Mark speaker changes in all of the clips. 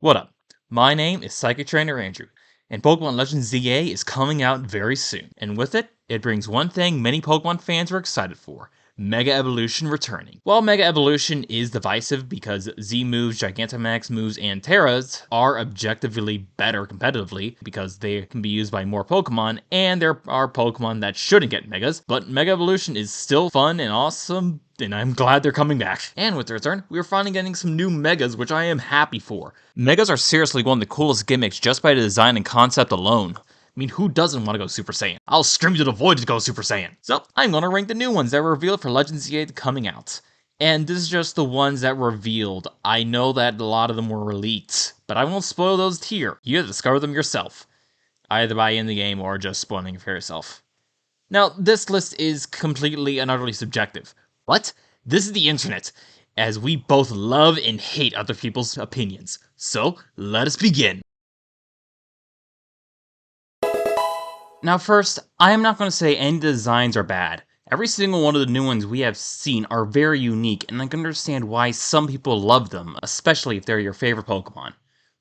Speaker 1: What up? My name is Psychic Trainer Andrew, and Pokemon Legends ZA is coming out very soon. And with it, it brings one thing many Pokemon fans are excited for: Mega Evolution returning. While Mega Evolution is divisive because Z moves, Gigantamax moves, and Terras are objectively better competitively because they can be used by more Pokemon, and there are Pokemon that shouldn't get Megas, but Mega Evolution is still fun and awesome, and I'm glad they're coming back. And with the return, we are finally getting some new Megas, which I am happy for. Megas are seriously one of the coolest gimmicks just by the design and concept alone. I mean, who doesn't want to go Super Saiyan? I'll scream to the void to go Super Saiyan. So, I'm going to rank the new ones that were revealed for Legends ZA coming out. And this is just the ones that were revealed. I know that a lot of them were leaked, but I won't spoil those here. You have to discover them yourself, either by in the game or just spoiling it for yourself. Now, this list is completely and utterly subjective. What? This is the internet, as we both love and hate other people's opinions. So, let us begin. Now first, I am not going to say any designs are bad. Every single one of the new ones we have seen are very unique, and I can understand why some people love them, especially if they're your favorite Pokemon.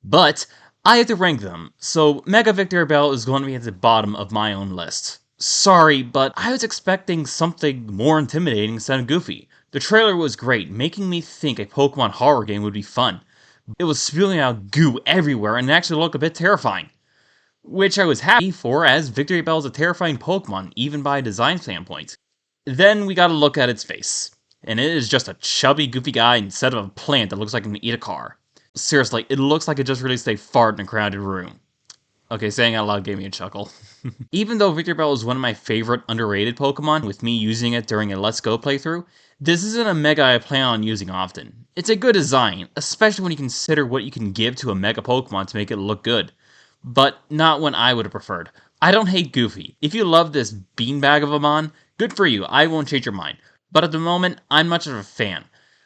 Speaker 1: But, I have to rank them, so Mega Victreebel is going to be at the bottom of my own list. Sorry, but I was expecting something more intimidating instead of goofy. The trailer was great, making me think a Pokemon horror game would be fun. It was spewing out goo everywhere and it actually looked a bit terrifying. Which I was happy for, as Victreebel is a terrifying Pokemon, even by a design standpoint. Then we gotta look at its face. And it is just a chubby, goofy guy instead of a plant that looks like it can eat a car. Seriously, it looks like it just released a fart in a crowded room. Okay, saying out loud gave me a chuckle. Even though Victreebel is one of my favorite underrated Pokemon, with me using it during a Let's Go playthrough, this isn't a Mega I plan on using often. It's a good design, especially when you consider what you can give to a Mega Pokemon to make it look good. But not one I would have preferred. I don't hate Goofy. If you love this beanbag of a mon, good for you, I won't change your mind. But at the moment, I'm much of a fan.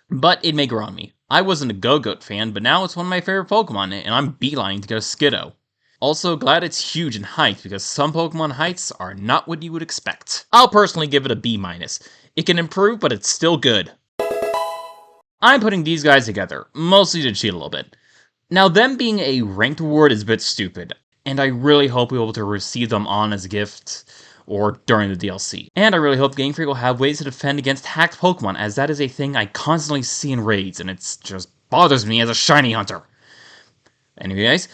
Speaker 1: But it may grow on me. I wasn't a Go-Goat fan, but now it's one of my favorite Pokemon, and I'm beelining to go Skiddo. Also, glad it's huge in height, because some Pokemon heights are not what you would expect. I'll personally give it a B-. It can improve, but it's still good. I'm putting these guys together, mostly to cheat a little bit. Now, them being a ranked award is a bit stupid, and I really hope we'll be able to receive them on as a gift, or during the DLC. And I really hope Game Freak will have ways to defend against hacked Pokemon, as that is a thing I constantly see in raids, and it just bothers me as a shiny hunter. Anyways,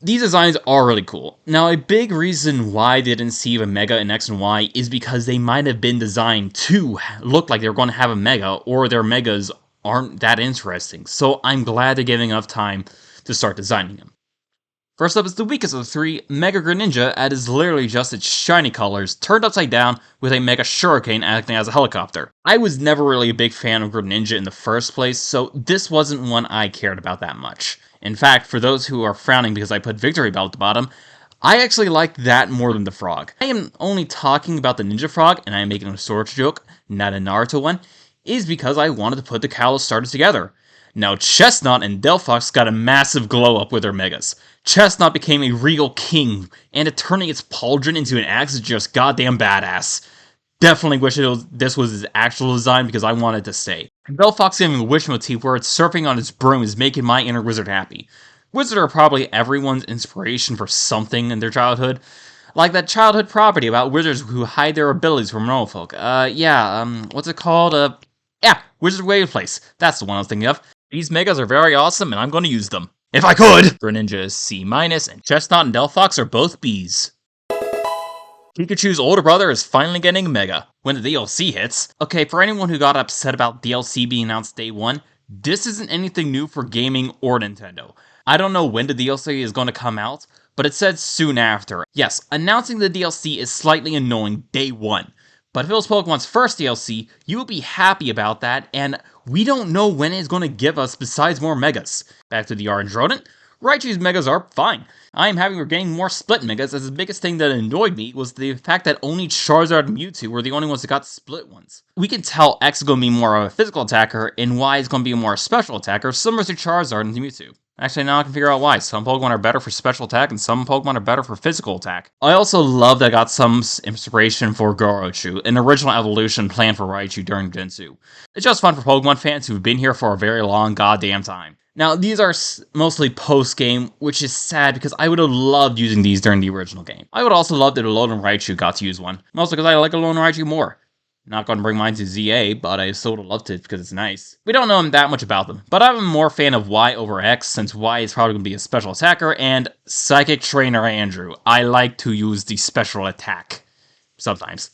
Speaker 1: these designs are really cool. Now, a big reason why they didn't see a Mega in X and Y is because they might have been designed to look like they were going to have a Mega, or their Megas aren't that interesting, so I'm glad they're giving enough time to start designing them. First up is the weakest of the three, Mega Greninja, as is literally just its shiny colors turned upside down with a Mega Shuriken acting as a helicopter. I was never really a big fan of Greninja in the first place, so this wasn't one I cared about that much. In fact, for those who are frowning because I put Victreebel at the bottom, I actually liked that more than the frog. I am only talking about the Ninja Frog, and I am making a Swords joke, not a Naruto one, is because I wanted to put the Kalos starters together. Now, Chestnut and Delphox got a massive glow up with their Megas. Chestnut became a regal king, and turning its pauldron into an axe is just goddamn badass. Definitely wish this was his actual design because I wanted to stay. Delphox having a wish motif where it's surfing on its broom is making my inner wizard happy. Wizards are probably everyone's inspiration for something in their childhood. Like that childhood property about wizards who hide their abilities from normal folk. What's it called? Wizard Wave Place. That's the one I was thinking of. These Megas are very awesome, and I'm going to use them. If I could! Greninja is C-, and Chestnut and Delphox are both Bs. Pikachu's older brother is finally getting a Mega, when the DLC hits. Okay, for anyone who got upset about DLC being announced day one, this isn't anything new for gaming or Nintendo. I don't know when the DLC is going to come out, but it said soon after. Yes, announcing the DLC is slightly annoying day one. But if it was Pokemon's first DLC, you will be happy about that, and we don't know when it's going to give us besides more Megas. Back to the Orange Rodent, Raichu's Megas are fine. I am happy we're getting more split Megas, as the biggest thing that annoyed me was the fact that only Charizard and Mewtwo were the only ones that got split ones. We can tell X is going to be more of a physical attacker, and Y is going to be more a special attacker, similar to Charizard and Mewtwo. Actually, now I can figure out why. Some Pokemon are better for special attack, and some Pokemon are better for physical attack. I also love that I got some inspiration for Gorochu, an original evolution planned for Raichu during Gen 2. It's just fun for Pokemon fans who've been here for a very long goddamn time. Now, these are mostly post-game, which is sad because I would have loved using these during the original game. I would also love that Alolan Raichu got to use one, mostly because I like Alolan Raichu more. Not going to bring mine to ZA, but I still would have loved it because it's nice. We don't know that much about them, but I'm more fan of Y over X, since Y is probably going to be a special attacker, and Psychic Trainer Andrew. I like to use the special attack. Sometimes.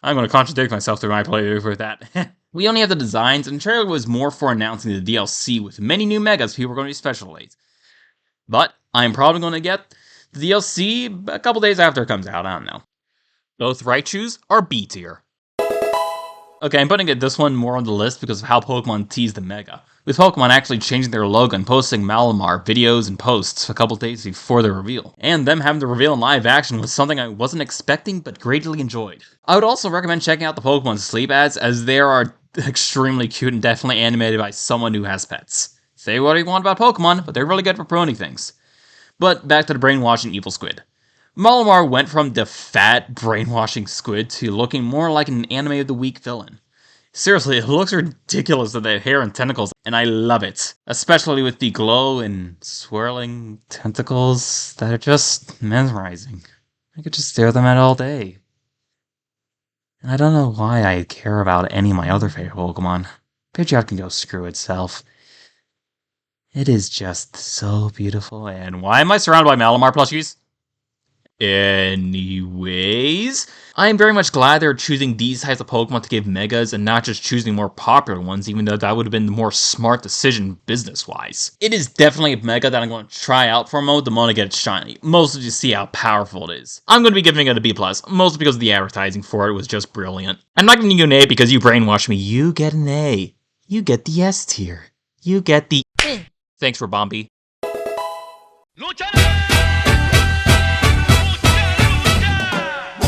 Speaker 1: I'm going to contradict myself through my playthrough for that. We only have the designs, and the trailer was more for announcing the DLC with many new megas people are going to be specialized. But I'm probably going to get the DLC a couple days after it comes out, I don't know. Both Raichus are B tier. Okay, I'm putting this one more on the list because of how Pokemon teased the Mega, with Pokemon actually changing their logo and posting Malamar videos and posts a couple days before the reveal. And them having the reveal in live action was something I wasn't expecting but greatly enjoyed. I would also recommend checking out the Pokemon Sleep ads, as they are extremely cute and definitely animated by someone who has pets. Say what you want about Pokemon, but they're really good for promoting things. But back to the brainwashing evil squid. Malamar went from the fat, brainwashing squid to looking more like an Anime of the Week villain. Seriously, it looks ridiculous with the hair and tentacles, and I love it. Especially with the glow and swirling tentacles that are just mesmerizing. I could just stare at them at all day. And I don't know why I care about any of my other favorite Pokemon. Pidgeot can go screw itself. It is just so beautiful, and why am I surrounded by Malamar plushies? Anyways, I am very much glad they're choosing these types of Pokemon to give Megas and not just choosing more popular ones, even though that would have been the more smart decision business-wise. It is definitely a Mega that I'm going to try out for a moment the moment I get it shiny, mostly to see how powerful it is. I'm going to be giving it a B+, mostly because the advertising for it was just brilliant. I'm not giving you an A because you brainwashed me. You get an A. You get the S tier. You get the Thanks for Bombi.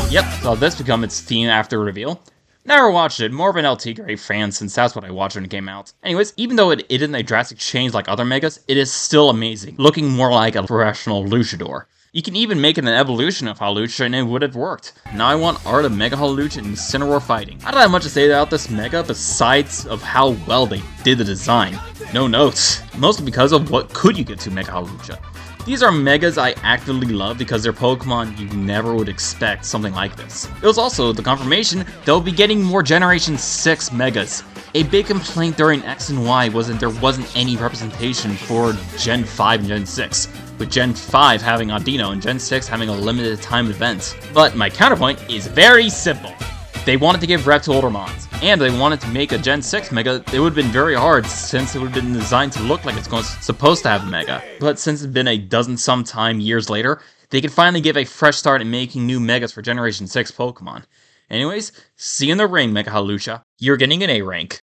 Speaker 1: Yep, so this become its theme after reveal. Never watched it, more of an LT grade fan since that's what I watched when it came out. Anyways, even though it isn't a drastic change like other Megas, it is still amazing, looking more like a professional Luchador. You can even make it an evolution of Hawlucha and it would have worked. Now I want Art of Mega Hawlucha and Incineroar fighting. I don't have much to say about this Mega besides of how well they did the design. No notes, mostly because of what could you get to Mega Hawlucha. These are Megas I actively love because they're Pokemon you never would expect something like this. It was also the confirmation they'll be getting more Generation 6 Megas. A big complaint during X and Y was that there wasn't any representation for Gen 5 and Gen 6, with Gen 5 having Audino and Gen 6 having a limited time event. But my counterpoint is very simple. They wanted to give rep to older mons, and they wanted to make a Gen 6 Mega. It would have been very hard since it would have been designed to look like it's supposed to have a Mega. But since it's been a dozen-some-time years later, they can finally give a fresh start in making new Megas for Generation 6 Pokemon. Anyways, see you in the ring, Mega Hawlucha. You're getting an A rank.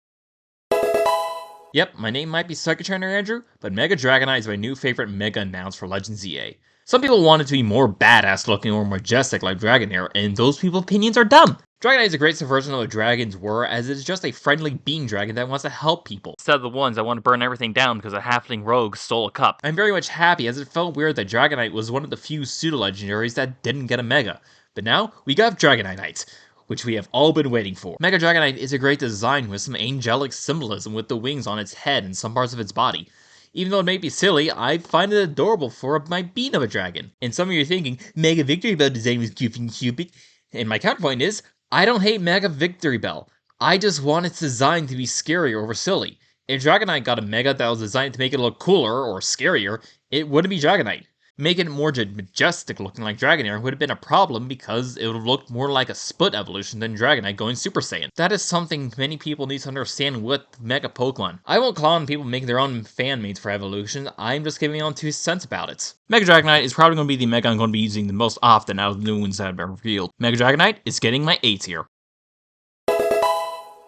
Speaker 1: Yep, my name might be Psychic Trainer Andrew, but Mega Dragonite is my new favorite Mega announced for LegendsZA. Some people want it to be more badass looking or majestic like Dragonair, and those people's opinions are dumb. Dragonite is a great subversion of what dragons were, as it is just a friendly being dragon that wants to help people, instead of the ones that want to burn everything down because a halfling rogue stole a cup. I'm very much happy, as it felt weird that Dragonite was one of the few pseudo-legendaries that didn't get a Mega. But now, we got Dragonite, which we have all been waiting for. Mega Dragonite is a great design with some angelic symbolism with the wings on its head and some parts of its body. Even though it may be silly, I find it adorable for my being of a dragon. And some of you are thinking, Mega Victory Bell design was goofy and stupid. And my counterpoint is, I don't hate Mega Victory Bell. I just want its design to be scarier over silly. If Dragonite got a Mega that was designed to make it look cooler or scarier, it wouldn't be Dragonite. Making it more majestic looking like Dragonair would have been a problem because it would have looked more like a split evolution than Dragonite going Super Saiyan. That is something many people need to understand with Mega Pokemon. I won't clown on people making their own fan-mades for evolution, I'm just giving on 2 cents about it. Mega Dragonite is probably going to be the Mega I'm going to be using the most often out of the new ones that have been revealed. Mega Dragonite is getting my A tier.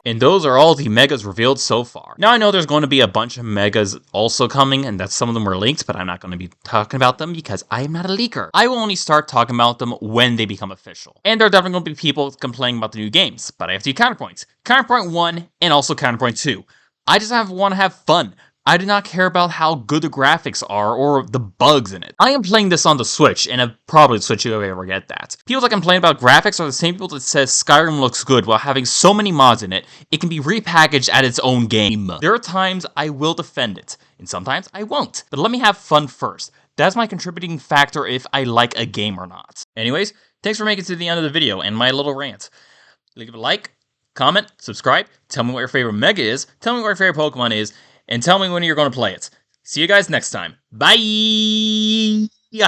Speaker 1: And those are all the Megas revealed so far. Now I know there's going to be a bunch of Megas also coming, and that some of them are leaked, but I'm not going to be talking about them because I am not a leaker. I will only start talking about them when they become official. And there are definitely going to be people complaining about the new games, but I have 2 counterpoints. Counterpoint 1 and also counterpoint 2. I just want to have fun. I do not care about how good the graphics are or the bugs in it. I am playing this on the Switch, and I'll probably Switch if I ever get that. People that complain about graphics are the same people that says Skyrim looks good while having so many mods in it, it can be repackaged as its own game. There are times I will defend it, and sometimes I won't. But let me have fun first. That's my contributing factor if I like a game or not. Anyways, thanks for making it to the end of the video and my little rant. Leave a like, comment, subscribe, tell me what your favorite Mega is, tell me what your favorite Pokemon is, and tell me when you're going to play it. See you guys next time. Bye!